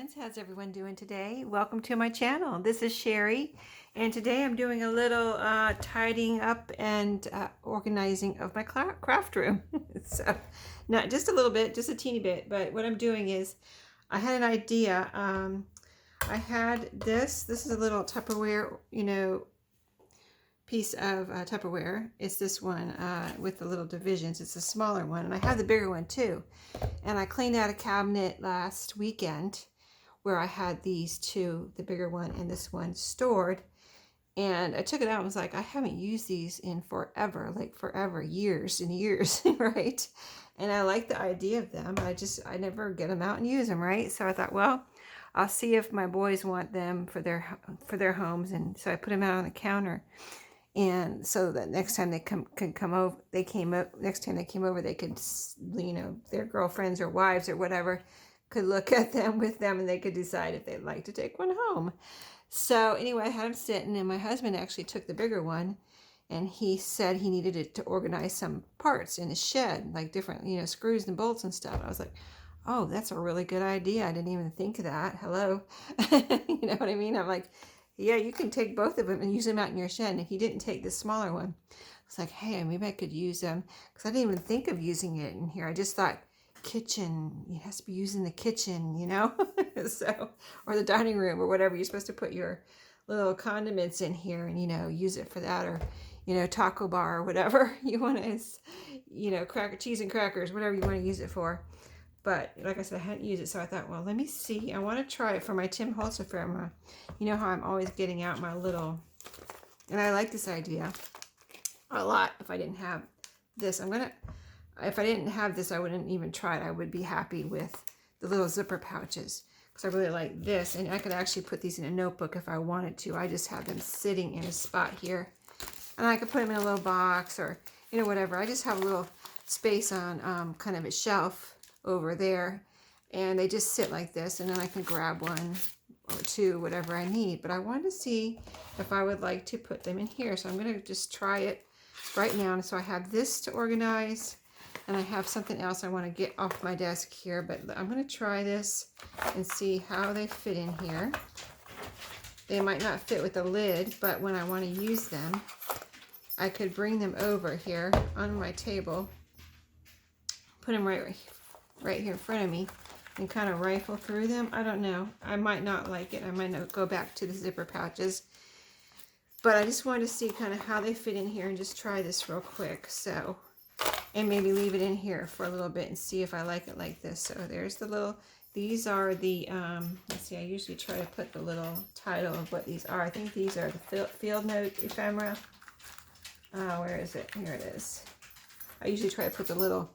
friends, how's everyone doing today? Welcome to my channel. This is Sherry, and today I'm doing a little tidying up and organizing of my craft room. So not just a little bit, just a teeny bit, but what I'm doing is I had an idea. I had this is a little Tupperware, piece of Tupperware. It's this one with the little divisions. It's a smaller one, and I have the bigger one too. And I cleaned out a cabinet last weekend where I had these two, the bigger one and this one, stored. And I took it out and was like, I haven't used these in forever, like forever, years and years, right? And I like the idea of them. I never get them out and use them, right? So I thought, well, I'll see if my boys want them for their homes. And so I put them out on the counter. And so that next time they come over, next time they came over, they could, their girlfriends or wives or whatever could look at them with them, and they could decide if they'd like to take one home. So anyway, I had them sitting, and my husband actually took the bigger one, and he said he needed it to organize some parts in his shed, like different, screws and bolts and stuff. I was like, oh, that's a really good idea. I didn't even think of that. Hello. You know what I mean? I'm like, yeah, you can take both of them and use them out in your shed. And if you didn't take the smaller one, it's like, hey, maybe I could use them, because I didn't even think of using it in here. I just thought kitchen, it has to be used in the kitchen, so, or the dining room or whatever. You're supposed to put your little condiments in here and, use it for that, or, taco bar or whatever you want to, cheese and crackers, whatever you want to use it for. But like I said, I hadn't used it, so I thought, well, let me see. I want to try it for my Tim Holtz ephemera. You know how I'm always getting out my little, and I like this idea a lot. If I didn't have this, if I didn't have this, I wouldn't even try it. I would be happy with the little zipper pouches, because I really like this. And I could actually put these in a notebook if I wanted to. I just have them sitting in a spot here. And I could put them in a little box or, whatever. I just have a little space on kind of a shelf over there, and they just sit like this, and then I can grab one or two, whatever I need. But I wanted to see if I would like to put them in here, so I'm going to just try it right now. And so I have this to organize, and I have something else I want to get off my desk here, but I'm going to try this and see how they fit in here. They might not fit with the lid, but when I want to use them, I could bring them over here on my table, put them right here in front of me, and kind of rifle through them. I don't know. I might not like it. I might not go back to the zipper pouches. But I just wanted to see kind of how they fit in here and just try this real quick. So, and maybe leave it in here for a little bit and see if I like it like this. So there's the little, these are the, let's see, I usually try to put the little title of what these are. I think these are the Field Note ephemera. Where is it? Here it is. I usually try to put the little,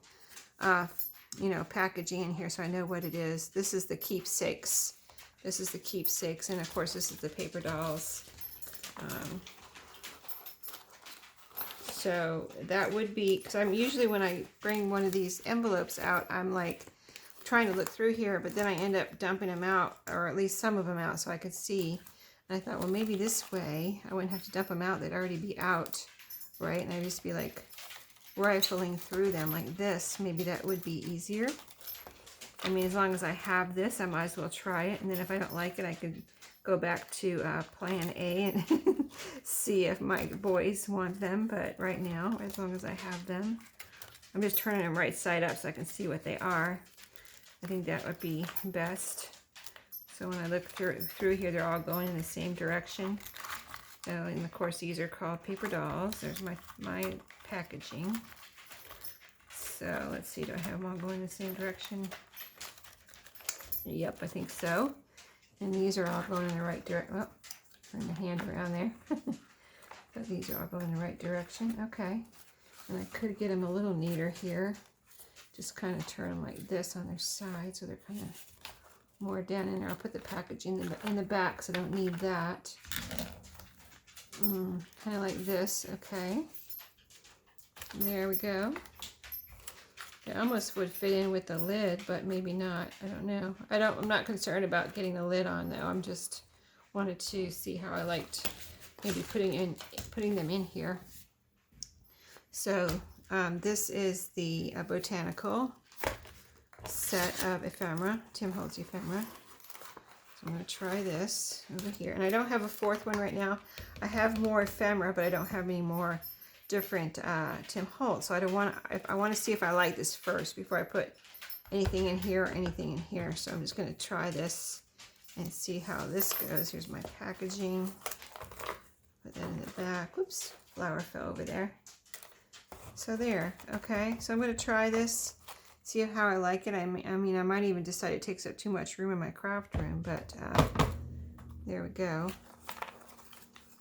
packaging in here so I know what it is. This is the keepsakes. This is the keepsakes, and of course this is the paper dolls. So that would be, because I'm usually, when I bring one of these envelopes out, I'm like trying to look through here, but then I end up dumping them out, or at least some of them out, so I could see. And I thought, well, maybe this way I wouldn't have to dump them out. They'd already be out, right? And I'd just be like rifling through them like this. Maybe that would be easier. I mean, as long as I have this, I might as well try it. And then if I don't like it, I could go back to plan A and see if my boys want them. But right now, as long as I have them, I'm just turning them right side up so I can see what they are. I think that would be best. So when I look through here, they're all going in the same direction. So, and of course, these are called paper dolls. There's my packaging. So let's see, do I have them all going in the same direction? Yep, I think so. And these are all going in the right direction. Oh, turn the hand around there. So these are all going in the right direction. Okay. And I could get them a little neater here. Just kind of turn them like this on their side so they're kind of more down in there. I'll put the packaging in the back so I don't need that. Kind of like this. Okay. There we go. It almost would fit in with the lid, but maybe not. I don't know. I'm not concerned about getting the lid on though. I'm just wanted to see how I liked maybe putting them in here. So this is the botanical set of ephemera, Tim Holtz ephemera. I'm going to try this over here. And I don't have a fourth one right now. I have more ephemera, but I don't have any more different Tim Holtz. So I want to see if I like this first before I put anything in here or anything in here. So I'm just going to try this and see how this goes. Here's my packaging. Put that in the back. Whoops, flower fell over there. So there, okay. So I'm going to try this, see how I like it. I mean, I might even decide it takes up too much room in my craft room, but there we go.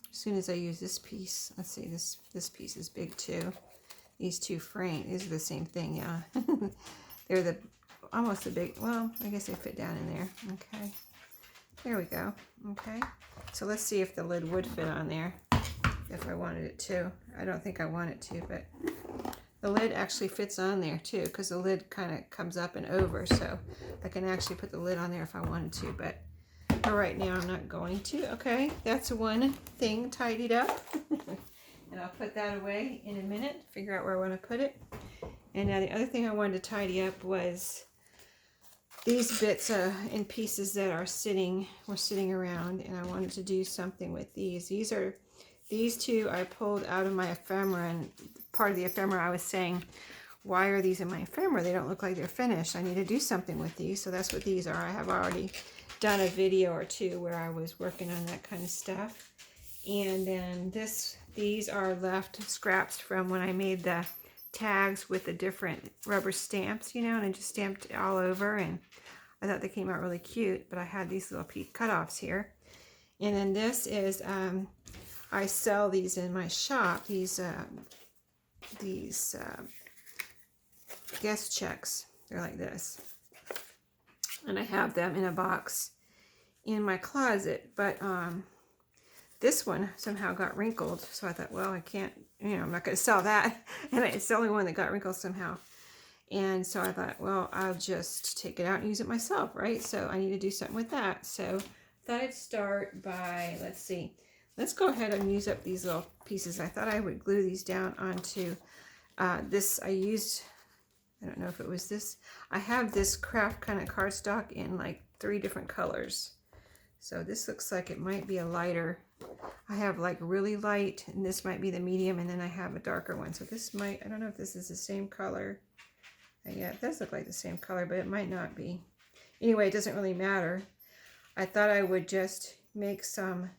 As soon as I use this piece, let's see, this piece is big too. These two frames, these are the same thing, yeah. They're almost the big, well, I guess they fit down in there. Okay, there we go. Okay, so let's see if the lid would fit on there, if I wanted it to. I don't think I want it to, but the lid actually fits on there too, because the lid kind of comes up and over, so I can actually put the lid on there if I wanted to, but for right now I'm not going to. Okay, that's one thing tidied up. And I'll put that away in a minute, figure out where I want to put it. And now the other thing I wanted to tidy up was these bits and pieces that were sitting around, and I wanted to do something with these. These two I pulled out of my ephemera, and part of the ephemera I was saying, why are these in my ephemera? They don't look like they're finished. I need to do something with these. So that's what these are. I have already done a video or two where I was working on that kind of stuff. And then these are left scraps from when I made the tags with the different rubber stamps, you know, and I just stamped it all over, and I thought they came out really cute. But I had these little cutoffs here. And then this is, I sell these in my shop, these guest checks. They're like this. And I have them in a box in my closet, but this one somehow got wrinkled, so I thought, well, I can't, you know, I'm not going to sell that, and it's the only one that got wrinkled somehow. And so I thought, well, I'll just take it out and use it myself, right? So I need to do something with that. So I thought I'd start by, let's see, let's go ahead and use up these little pieces. I thought I would glue these down onto this. I don't know if it was this. I have this craft kind of cardstock in like 3 different colors. So this looks like it might be a lighter. I have like really light, and this might be the medium, and then I have a darker one. So this might, I don't know if this is the same color. Yeah, it does look like the same color, but it might not be. Anyway, it doesn't really matter. I thought I would just make some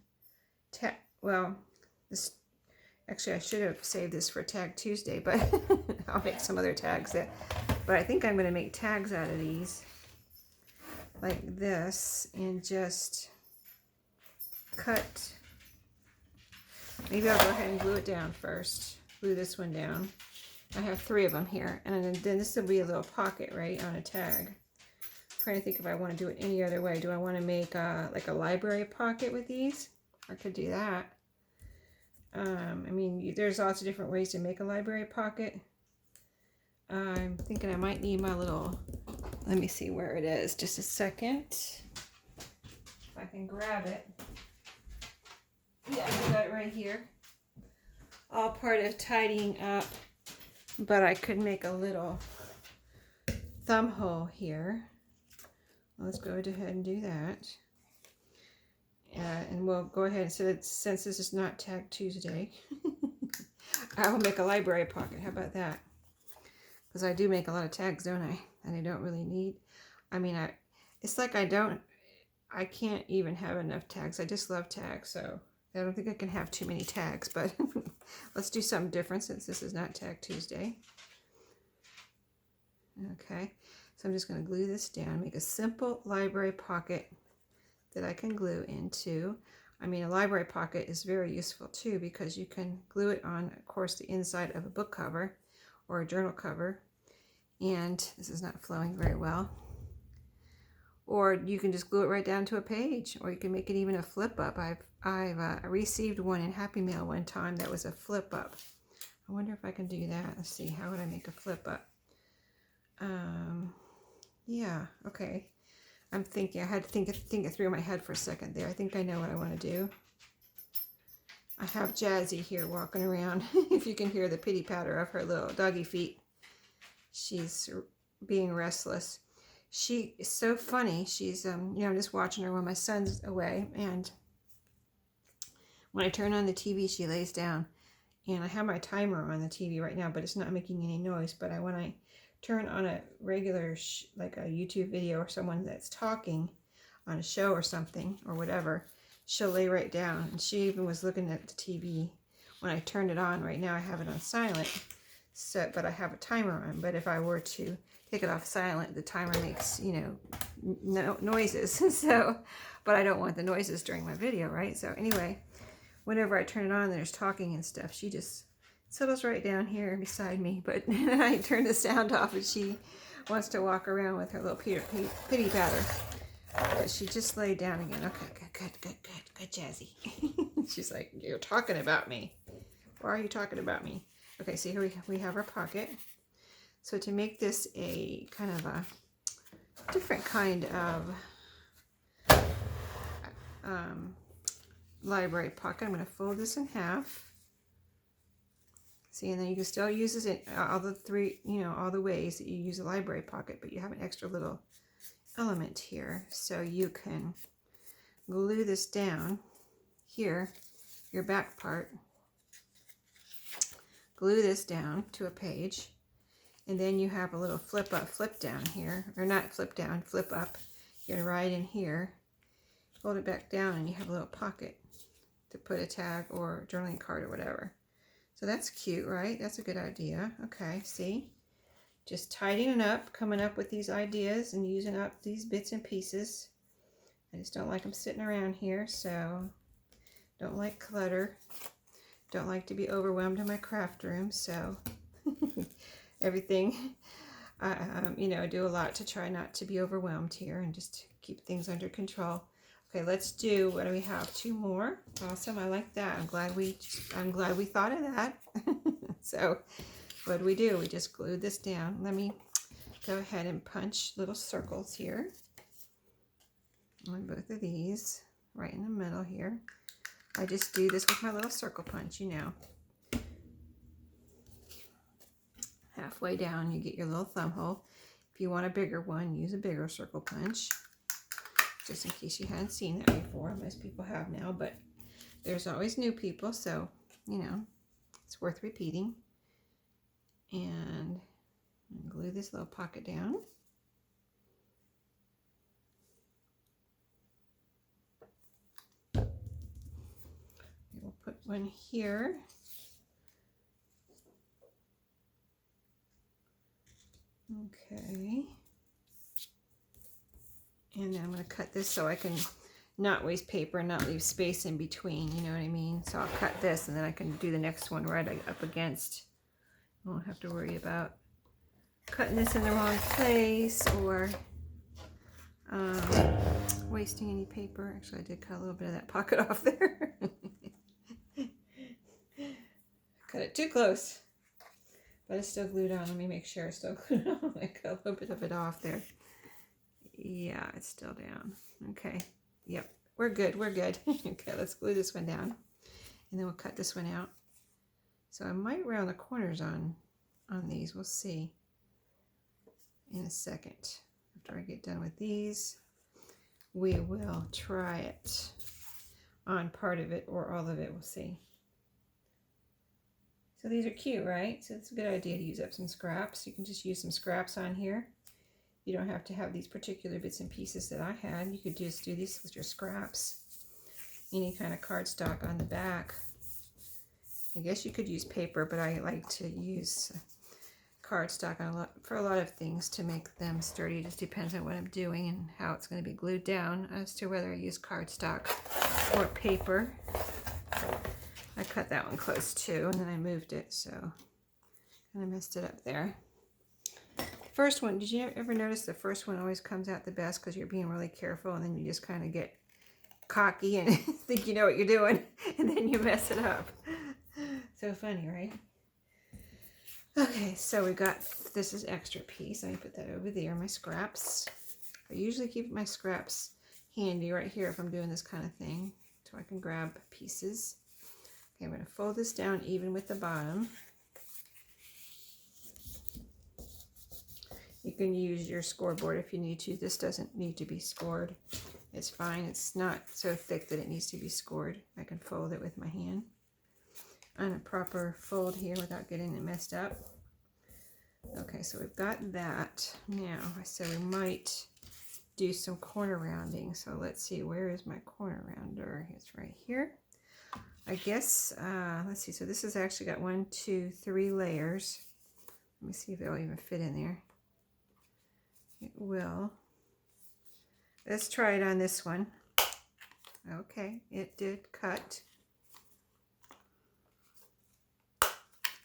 actually I should have saved this for Tag Tuesday, but I'll make some other tags but I think I'm going to make tags out of these like this, and just cut. Maybe I'll go ahead and glue it down first. Glue this one down. I have 3 of them here, and then this will be a little pocket, right, on a tag. I'm trying to think if I want to do it any other way. Do I want to make like a library pocket with these? I could do that. I mean, there's lots of different ways to make a library pocket. I'm thinking I might need my little, let me see where it is, just a second. If I can grab it. Yeah, I got it right here. All part of tidying up, but I could make a little thumb hole here. Let's go ahead and do that. And we'll go ahead, since this is not Tag Tuesday, I will make a library pocket. How about that? Because I do make a lot of tags, don't I? And I don't really need, I mean, it's like I can't even have enough tags. I just love tags, so I don't think I can have too many tags, but let's do something different since this is not Tag Tuesday. Okay, so I'm just going to glue this down, make a simple library pocket that I can glue into. I mean, a library pocket is very useful too, because you can glue it on, of course, the inside of a book cover or a journal cover. And this is not flowing very well. Or you can just glue it right down to a page, or you can make it even a flip up. I've received one in Happy Mail one time that was a flip up. I wonder if I can do that. Let's see, how would I make a flip up? Yeah, okay. I'm thinking, I had to think it through my head for a second there. I think I know what I want to do. I have Jazzy here walking around. If you can hear the pitty patter of her little doggy feet. She's being restless. She is so funny. She's, I'm just watching her when my son's away. And when I turn on the TV, she lays down. And I have my timer on the TV right now, but it's not making any noise. But when I turn on a regular, like a YouTube video or someone that's talking on a show or something or whatever, she'll lay right down. And she even was looking at the TV when I turned it on. Right now I have it on silent, so, but I have a timer on. But if I were to take it off silent, the timer makes, noises. So, but I don't want the noises during my video, right? So anyway, whenever I turn it on, there's talking and stuff. She just settles right down here beside me. But I turn the sound off and she wants to walk around with her little pity patter. But she just laid down again. Okay, good, Jazzy. She's like, you're talking about me. Why are you talking about me? Okay, so here we have our pocket. So to make this a kind of a different kind of library pocket, I'm going to fold this in half. See, and then you can still use this in all the three, all the ways that you use a library pocket, but you have an extra little element here. So you can glue this down here, your back part, glue this down to a page, and then you have a little flip up, flip down here, or not flip down, flip up. You're gonna right in here, fold it back down, and you have a little pocket to put a tag or journaling card or whatever. So that's cute, right? That's a good idea. Okay, see? Just tidying up, coming up with these ideas and using up these bits and pieces. I just don't like them sitting around here, so don't like clutter. Don't like to be overwhelmed in my craft room, so everything, I do a lot to try not to be overwhelmed here and just keep things under control. Okay, let's do, what do we have? 2 more. Awesome, I like that. I'm glad we thought of that. So what do? We just glued this down. Let me go ahead and punch little circles here on both of these, right in the middle here. I just do this with my little circle punch, Halfway down, you get your little thumb hole. If you want a bigger one, use a bigger circle punch. Just in case you hadn't seen that before. Most people have now, but there's always new people, so, it's worth repeating. And glue this little pocket down. We'll put one here. Okay. And then I'm going to cut this so I can not waste paper and not leave space in between, you know what I mean? So I'll cut this and then I can do the next one right up against. I won't have to worry about cutting this in the wrong place or wasting any paper. Actually, I did cut a little bit of that pocket off there. Cut it too close. But it's still glued on. Let me make sure it's still glued on. I cut a little bit of it off there. Yeah, it's still down. Okay. Yep. We're good. Okay, let's glue this one down. And then we'll cut this one out. So I might round the corners on these. We'll see in a second. After I get done with these, we will try it on part of it or all of it. We'll see. So these are cute, right? So it's a good idea to use up some scraps. You can just use some scraps on here. You don't have to have these particular bits and pieces that I had. You could just do these with your scraps. Any kind of cardstock on the back. I guess you could use paper, but I like to use cardstock for a lot of things to make them sturdy. It just depends on what I'm doing and how it's going to be glued down as to whether I use cardstock or paper. I cut that one close too, and then I moved it, so kind of messed it up there. First one, did you ever notice the first one always comes out the best because you're being really careful, and then you just kind of get cocky and think you know what you're doing, and then you mess it up. So funny, right? Okay, so we got, this is extra piece. Let me put that over there, my scraps. I usually keep my scraps handy right here if I'm doing this kind of thing, so I can grab pieces. Okay, I'm going to fold this down even with the bottom. You can use your scoreboard if you need to. This doesn't need to be scored. It's fine. It's not so thick that it needs to be scored. I can fold it with my hand on a proper fold here without getting it messed up. Okay, so we've got that. Now, I said we might do some corner rounding. So let's see, where is my corner rounder? It's right here. I guess, let's see, so this has actually got 1, 2, 3 layers. Let me see if it'll even fit in there. It will. Let's try it on this one. Okay, it did cut.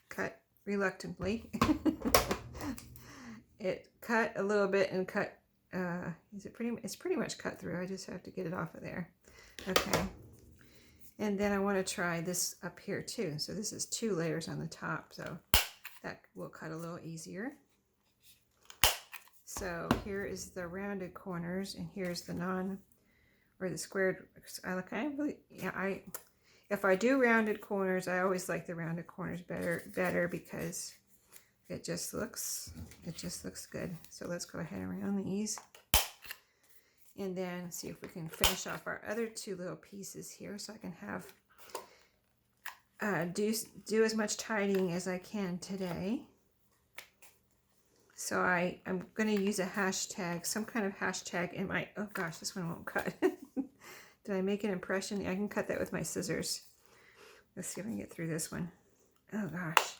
Cut reluctantly. It cut a little bit and cut, it's pretty much cut through. I just have to get it off of there. Okay. And then I want to try this up here too. So this is 2 layers on the top, so that will cut a little easier. So here is the rounded corners, and here's the the squared. If I do rounded corners, I always like the rounded corners better because it just looks good. So let's go ahead and round these, and then see if we can finish off our other 2 little pieces here, so I can have do as much tidying as I can today. So I'm going to use a hashtag, some kind of hashtag in my, oh gosh, this one won't cut. Did I make an impression? I can cut that with my scissors. Let's see if I can get through this one. Oh gosh.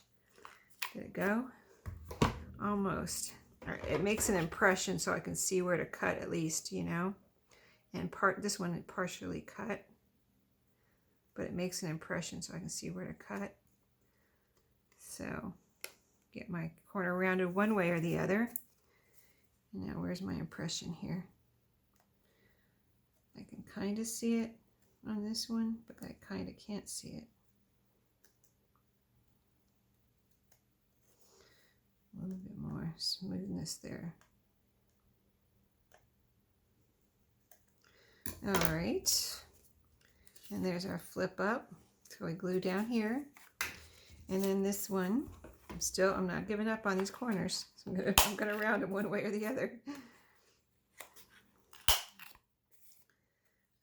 Did it go? Almost. All right, it makes an impression so I can see where to cut at least, you know. And this one is partially cut. But it makes an impression so I can see where to cut. So get my corner rounded one way or the other. Now where's my impression here? I can kind of see it on this one, but I kind of can't see it. A little bit more smoothness there. All right, and there's our flip up. So we glue down here, and then this one, I'm not giving up on these corners. So I'm gonna round them one way or the other.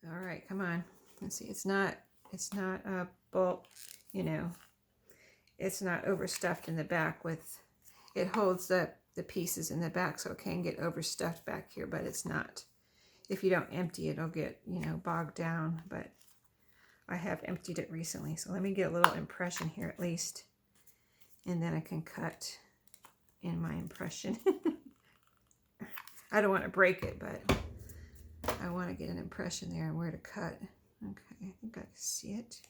All right, come on. Let's see. It's not a bulk, you know. It's not overstuffed in the back with. It holds the pieces in the back, so it can get overstuffed back here, but it's not. If you don't empty it, it'll get, you know, bogged down. But I have emptied it recently, so let me get a little impression here at least. And then I can cut in my impression. I don't want to break it, but I want to get an impression there on where to cut. Okay, I think I can see it.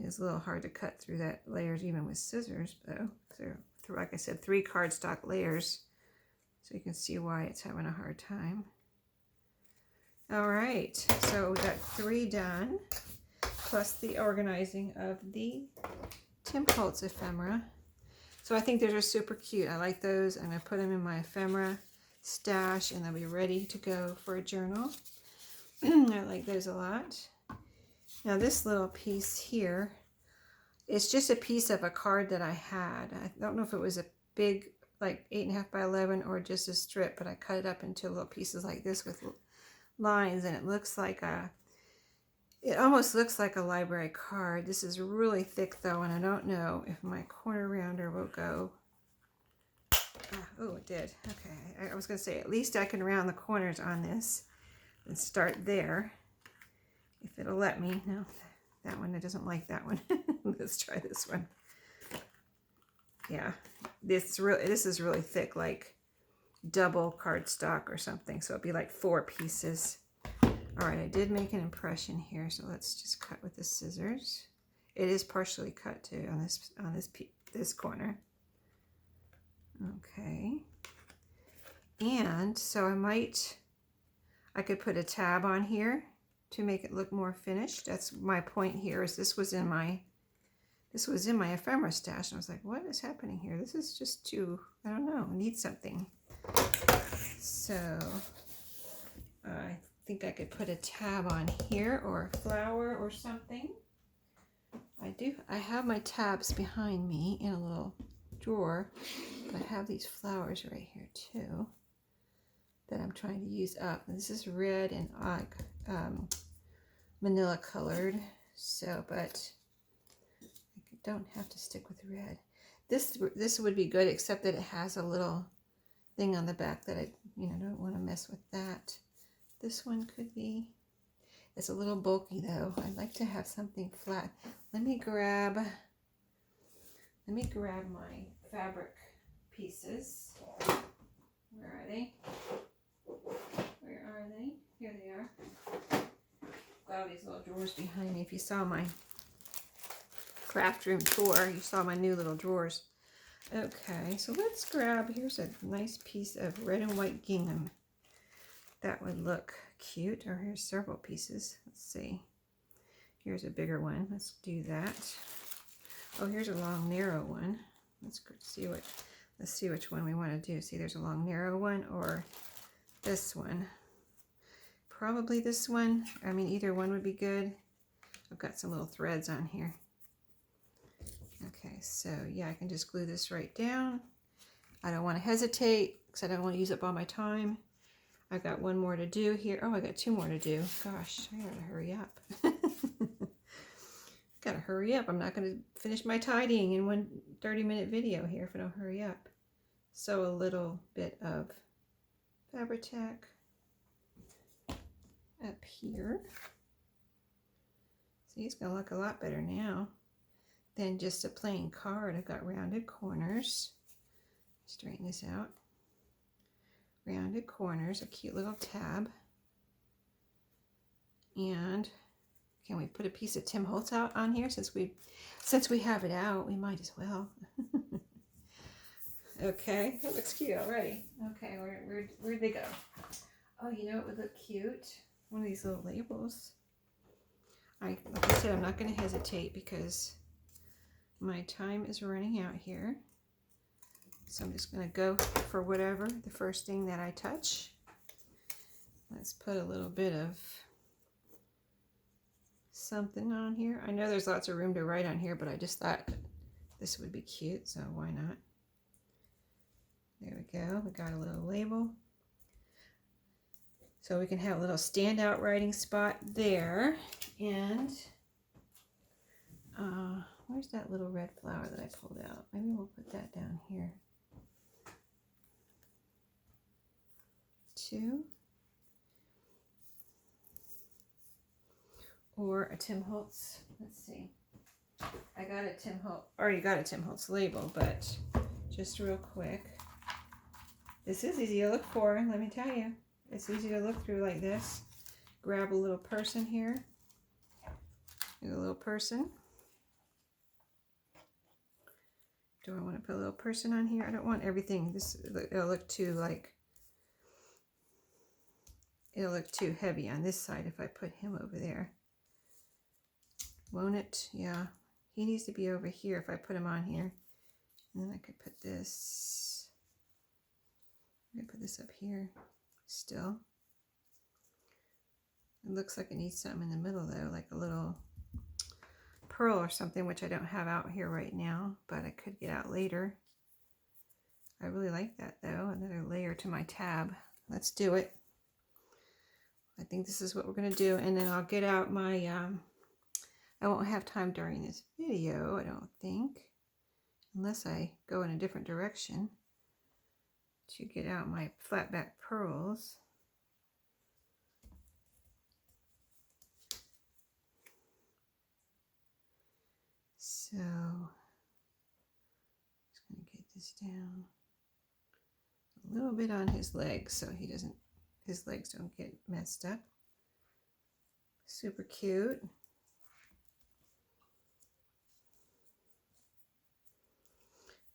It's a little hard to cut through that layers even with scissors, though. So, like I said, 3 cardstock layers. So you can see why it's having a hard time. All right, so we got 3 done, plus the organizing of the Tim Holtz ephemera. So I think those are super cute. I like those. I'm going to put them in my ephemera stash, and they'll be ready to go for a journal. I like those a lot. Now this little piece here, it's just a piece of a card that I had. I don't know if it was a big, like 8.5 by 11 or just a strip, but I cut it up into little pieces like this with lines, and it looks like it almost looks like a library card. This is really thick though, and I don't know if my corner rounder will go. Oh, it did. Okay, I was going to say at least I can round the corners on this and start there. If it'll let me. No, that one, it doesn't like that one. Let's try this one. Yeah, this is really thick, like double cardstock or something. So it'd be like 4 pieces. All right, I did make an impression here, so let's just cut with the scissors. It is partially cut too on this corner. Okay, and so I could put a tab on here to make it look more finished. That's my point here. Is this was in my ephemera stash, and I was like, what is happening here? This is just too, I don't know, I need something. So I think I could put a tab on here or a flower or something. I have my tabs behind me in a little drawer. But I have these flowers right here too that I'm trying to use up. And this is red and manila colored. So, but I don't have to stick with red. This would be good, except that it has a little thing on the back that I don't want to mess with that. This one could be. It's a little bulky though. I'd like to have something flat. Let me grab my fabric pieces. Where are they? Where are they? Here they are. Got all these little drawers behind me. If you saw my craft room tour, you saw my new little drawers. Okay, so let's grab, here's a nice piece of red and white gingham. That would look cute. Or here's several pieces. Let's see. Here's a bigger one. Let's do that. Oh, here's a long, narrow one. Let's see which one we want to do. See, there's a long, narrow one or this one. Probably this one. I mean, either one would be good. I've got some little threads on here. Okay, so yeah, I can just glue this right down. I don't want to hesitate because I don't want to use up all my time. I've got one more to do here. Oh, I got two more to do. Gosh, I gotta hurry up. Gotta hurry up. I'm not gonna finish my tidying in one 30-minute video here if I don't hurry up. So a little bit of Fabri-Tac up here. See, it's gonna look a lot better now than just a plain card. I've got rounded corners. Straighten this out. Rounded corners, a cute little tab. And can we put a piece of Tim Holtz out on here? Since we have it out, we might as well. Okay, that looks cute already. Okay, where'd they go? Oh, you know it would look cute? One of these little labels. Like I said, I'm not going to hesitate because my time is running out here. So I'm just going to go for whatever, the first thing that I touch. Let's put a little bit of something on here. I know there's lots of room to write on here, but I just thought this would be cute, so why not? There we go. We got a little label. So we can have a little standout writing spot there. And where's that little red flower that I pulled out? Maybe we'll put that down here. Two. Or a Tim Holtz. Let's see. I got a Tim Holtz, already got a Tim Holtz label, but just real quick. This is easy to look for, let me tell you. It's easy to look through like this. Grab a little person here. A little person. Do I want to put a little person on here? I don't want everything. It'll look too heavy on this side if I put him over there. Won't it? Yeah. He needs to be over here if I put him on here. And then I could put this. I'm going to put this up here still. It looks like it needs something in the middle though, like a little pearl or something, which I don't have out here right now, but I could get out later. I really like that though. Another layer to my tab. Let's do it. I think this is what we're going to do, and then I'll get out my, I won't have time during this video, I don't think, unless I go in a different direction, to get out my flat back pearls. So, just going to get this down a little bit on his legs so his legs don't get messed up. Super cute.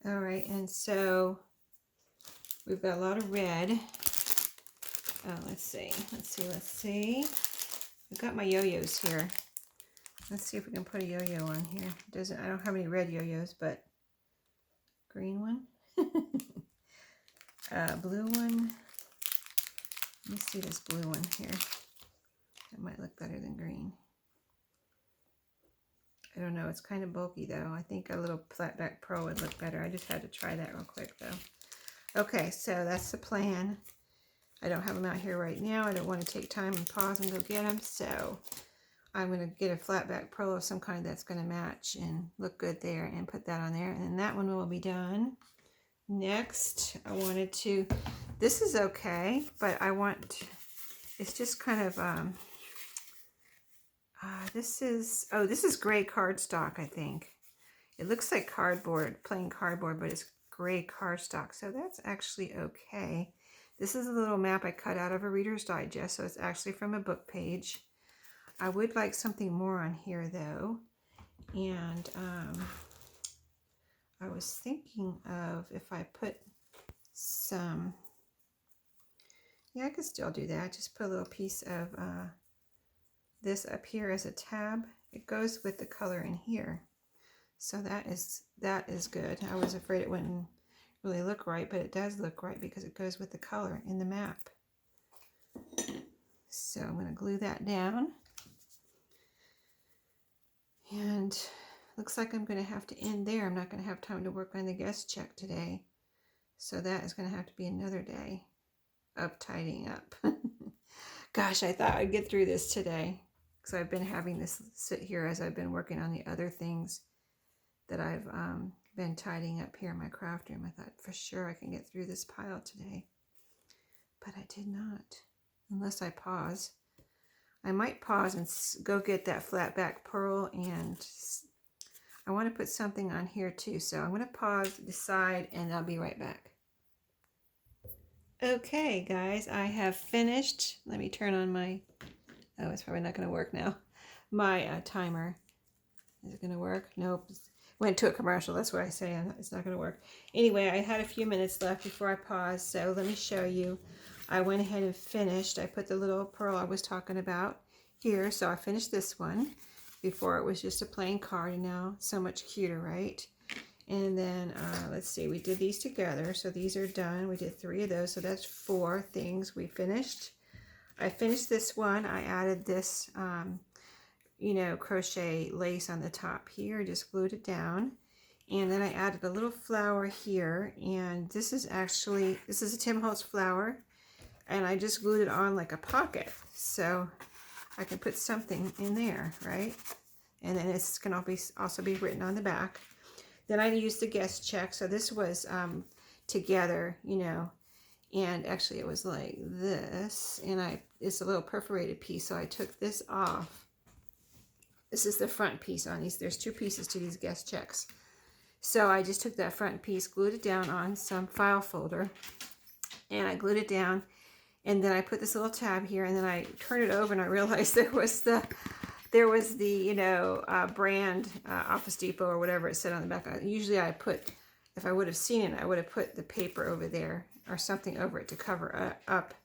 All right, and so we've got a lot of red. Let's see. I've got my yo-yos here. Let's see if we can put a yo-yo on here. I don't have any red yo-yos, but green one. Blue one. Let me see this blue one here. That might look better than green. I don't know, it's kind of bulky though. I think a little flat back pearl would look better. I just had to try that real quick though. Okay, so that's the plan. I don't have them out here right now. I don't want to take time and pause and go get them, so I'm going to get a flat back pearl of some kind that's going to match and look good there and put that on there. And then that one will be done. Next, I wanted to, this is okay, but I want, it's just kind of, this is gray cardstock, I think. It looks like cardboard, plain cardboard, but it's gray cardstock, so that's actually okay. This is a little map I cut out of a Reader's Digest, so it's actually from a book page. I would like something more on here, though, and I was thinking of if I put some, yeah, I could still do that. Just put a little piece of this up here as a tab. It goes with the color in here. So that is good. I was afraid it wouldn't really look right, but it does look right because it goes with the color in the map. So I'm going to glue that down. And looks like I'm going to have to end there. I'm not going to have time to work on the guest check today. So that is going to have to be another day of tidying up. Gosh, I thought I'd get through this today because I've been having this sit here as I've been working on the other things that I've been tidying up here in my craft room. I thought for sure I can get through this pile today, but I did not, unless I pause. I might pause and go get that flat back pearl, and I want to put something on here too, so I'm going to pause, decide, and I'll be right back. Okay guys, I have finished. Let me turn on my, oh, it's probably not going to work now, my timer. Is it going to work? Nope. Went to a commercial. That's why I say it's not going to work. Anyway, I had a few minutes left before I paused, so let me show you. I went ahead and finished. I put the little pearl I was talking about here, so I finished this one. Before it was just a plain card, and now so much cuter, right? And then, let's see, we did these together, so these are done. We did 3 of those, so that's 4 things we finished. I finished this one. I added this you know, crochet lace on the top here, just glued it down. And then I added a little flower here, and this is a Tim Holtz flower, and I just glued it on like a pocket, so I can put something in there, right? And then it's can also be written on the back. Then I used the guest check, so this was together, you know, and actually it was like this, and it's a little perforated piece, so I took this off. This is the front piece on these. There's 2 pieces to these guest checks. So I just took that front piece, glued it down on some file folder, and I glued it down. And then I put this little tab here, and then I turned it over, and I realized there was the you know, brand Office Depot or whatever it said on the back. Usually I put, if I would have seen it, I would have put the paper over there or something over it to cover up,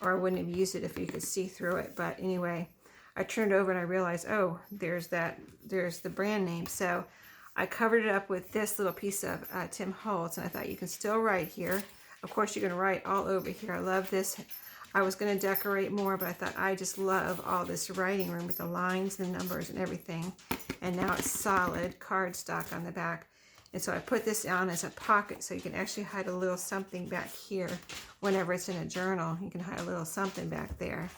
or I wouldn't have used it if you could see through it. But anyway, I turned it over and I realized, oh, there's the brand name. So I covered it up with this little piece of Tim Holtz, and I thought you can still write here. Of course, you can write all over here. I love this. I was going to decorate more, but I thought I just love all this writing room with the lines and numbers and everything. And now it's solid cardstock on the back. And so I put this on as a pocket, so you can actually hide a little something back here. Whenever it's in a journal, you can hide a little something back there.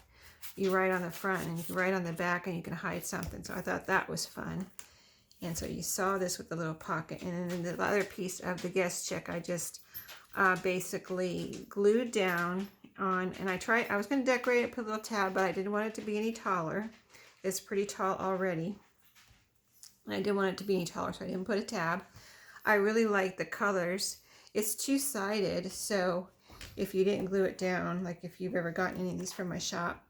You write on the front, and you can write on the back, and you can hide something. So I thought that was fun. And so you saw this with the little pocket. And then the other piece of the guest check, I just basically glued down on, and I was going to decorate it, put a little tab, but I didn't want it to be any taller. It's pretty tall already. And I didn't want it to be any taller, so I didn't put a tab. I really like the colors. It's 2-sided, so if you didn't glue it down, like if you've ever gotten any of these from my shop,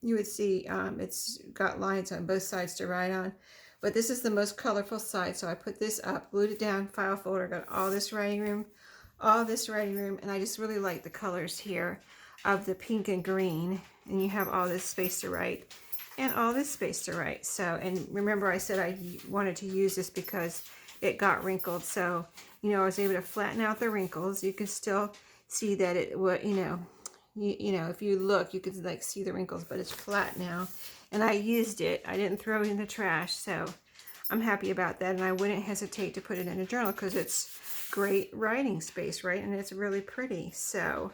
you would see it's got lines on both sides to write on. But this is the most colorful side, so I put this up, glued it down, file folder, got all this writing room, and I just really like the colors here of the pink and green, and you have all this space to write and all this space to write. So, and remember I said I wanted to use this because it got wrinkled, so, you know, I was able to flatten out the wrinkles. You can still see that it would, you know, if you look, you can like see the wrinkles, but it's flat now. And I used it. I didn't throw it in the trash, so I'm happy about that, and I wouldn't hesitate to put it in a journal because it's great writing space, right? And it's really pretty. So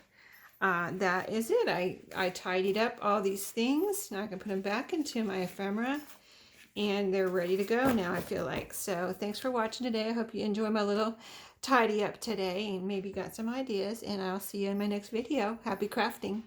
that is it. I tidied up all these things. Now I can put them back into my ephemera, and they're ready to go now, I feel like. So thanks for watching today. I hope you enjoy my little tidy up today and maybe got some ideas, and I'll see you in my next video. Happy crafting.